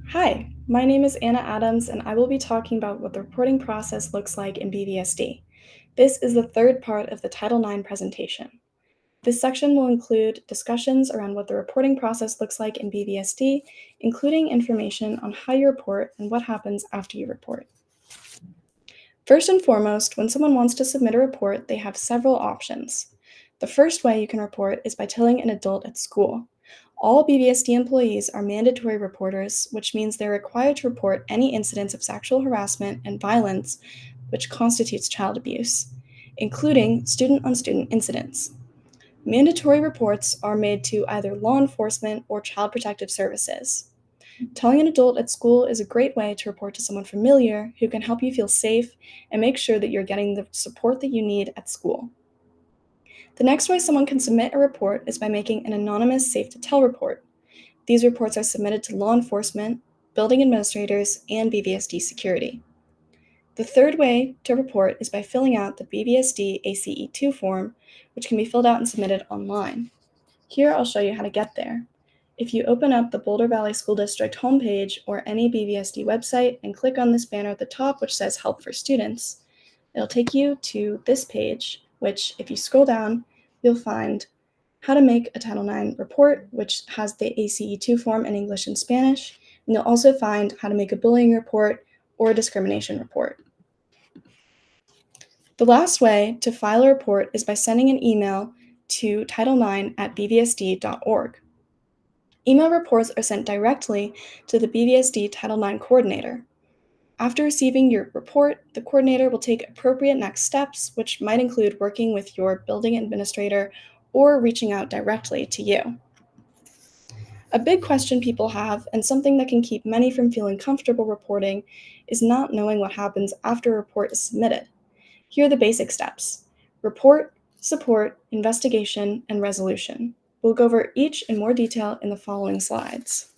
Hi, my name is Anna Adams, and I will be talking about what the reporting process looks like in BVSD. This is the third part of the Title IX presentation. This section will include discussions around what the reporting process looks like in BVSD, including information on how you report and what happens after you report. First and foremost, when someone wants to submit a report, they have several options. The first way you can report is by telling an adult at school. All BVSD employees are mandatory reporters, which means they're required to report any incidents of sexual harassment and violence which constitutes child abuse, including student-on-student incidents. Mandatory reports are made to either law enforcement or child protective services. Telling an adult at school is a great way to report to someone familiar who can help you feel safe and make sure that you're getting the support that you need at school. The next way someone can submit a report is by making an anonymous Safe to Tell report. These reports are submitted to law enforcement, building administrators, and BVSD security. The third way to report is by filling out the BVSD ACE2 form, which can be filled out and submitted online. Here I'll show you how to get there. If you open up the Boulder Valley School District homepage or any BVSD website and click on this banner at the top which says Help for Students, it'll take you to this page, which if you scroll down, you'll find how to make a Title IX report, which has the ACE2 form in English and Spanish, and you'll also find how to make a bullying report or a discrimination report. The last way to file a report is by sending an email to title9@bvsd.org. Email reports are sent directly to the BVSD Title IX coordinator. After receiving your report, the coordinator will take appropriate next steps, which might include working with your building administrator or reaching out directly to you. A big question people have, and something that can keep many from feeling comfortable reporting, is not knowing what happens after a report is submitted. Here are the basic steps: report, support, investigation, and resolution. We'll go over each in more detail in the following slides.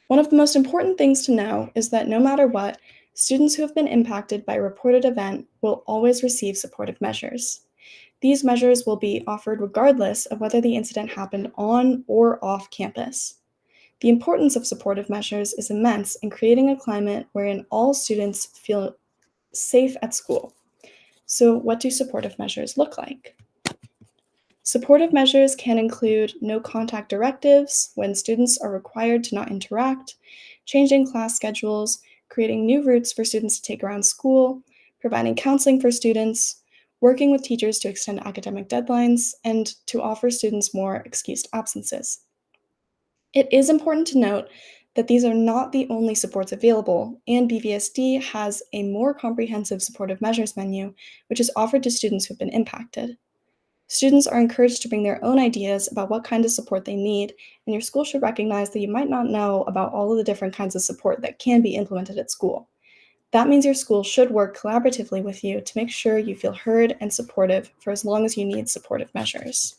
One of the most important things to know is that no matter what, students who have been impacted by a reported event will always receive supportive measures. These measures will be offered regardless of whether the incident happened on or off campus. The importance of supportive measures is immense in creating a climate wherein all students feel safe at school. So, what do supportive measures look like? Supportive measures can include no contact directives when students are required to not interact, changing class schedules, creating new routes for students to take around school, providing counseling for students, working with teachers to extend academic deadlines, and to offer students more excused absences. It is important to note that these are not the only supports available, and BVSD has a more comprehensive supportive measures menu, which is offered to students who have been impacted. Students are encouraged to bring their own ideas about what kind of support they need, and your school should recognize that you might not know about all of the different kinds of support that can be implemented at school. That means your school should work collaboratively with you to make sure you feel heard and supportive for as long as you need supportive measures.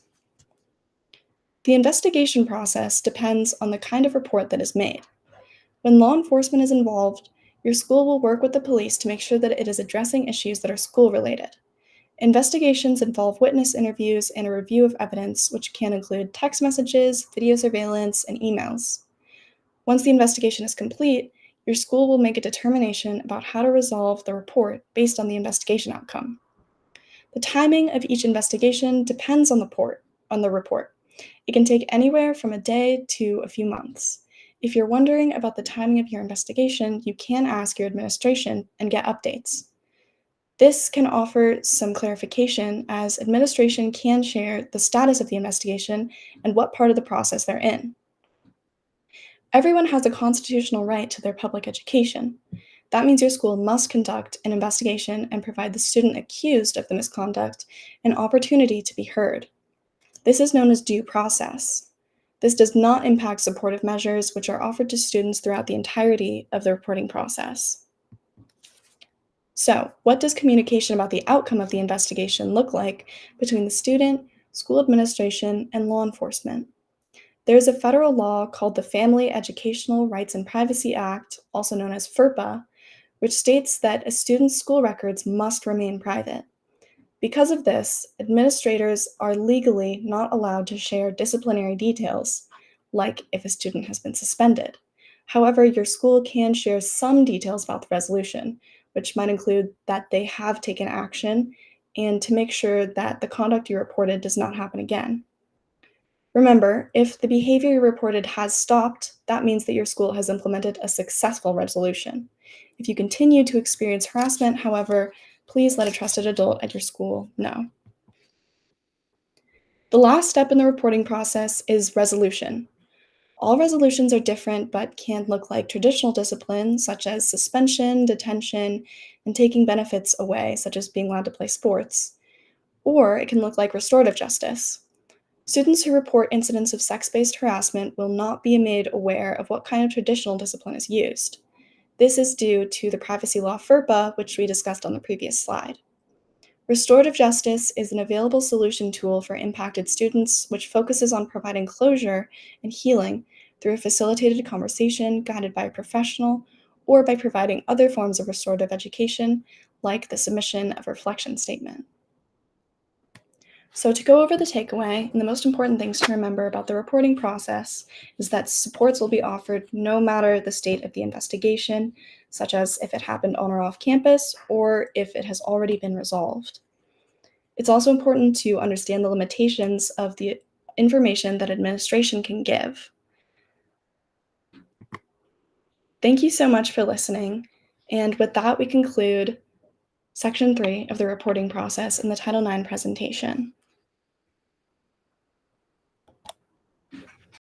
The investigation process depends on the kind of report that is made. When law enforcement is involved, your school will work with the police to make sure that it is addressing issues that are school-related. Investigations involve witness interviews and a review of evidence, which can include text messages, video surveillance, and emails. Once the investigation is complete, your school will make a determination about how to resolve the report based on the investigation outcome. The timing of each investigation depends on the report. It can take anywhere from a day to a few months. If you're wondering about the timing of your investigation, you can ask your administration and get updates. This can offer some clarification, as administration can share the status of the investigation and what part of the process they're in. Everyone has a constitutional right to their public education. That means your school must conduct an investigation and provide the student accused of the misconduct an opportunity to be heard. This is known as due process. This does not impact supportive measures, which are offered to students throughout the entirety of the reporting process. So, what does communication about the outcome of the investigation look like between the student, school administration, and law enforcement? There is a federal law called the Family Educational Rights and Privacy Act, also known as FERPA, which states that a student's school records must remain private. Because of this, administrators are legally not allowed to share disciplinary details, like if a student has been suspended. However, your school can share some details about the resolution, which might include that they have taken action and to make sure that the conduct you reported does not happen again. Remember, if the behavior you reported has stopped, that means that your school has implemented a successful resolution. If you continue to experience harassment, however, please let a trusted adult at your school know. The last step in the reporting process is resolution. All resolutions are different but can look like traditional discipline, such as suspension, detention, and taking benefits away, such as being allowed to play sports. Or it can look like restorative justice. Students who report incidents of sex-based harassment will not be made aware of what kind of traditional discipline is used. This is due to the privacy law FERPA, which we discussed on the previous slide. Restorative justice is an available solution tool for impacted students, which focuses on providing closure and healing through a facilitated conversation guided by a professional or by providing other forms of restorative education, like the submission of a reflection statement. So to go over the takeaway, and the most important things to remember about the reporting process is that supports will be offered no matter the state of the investigation, such as if it happened on or off campus or if it has already been resolved. It's also important to understand the limitations of the information that administration can give. Thank you so much for listening. And with that, we conclude Section 3 of the reporting process in the Title IX presentation.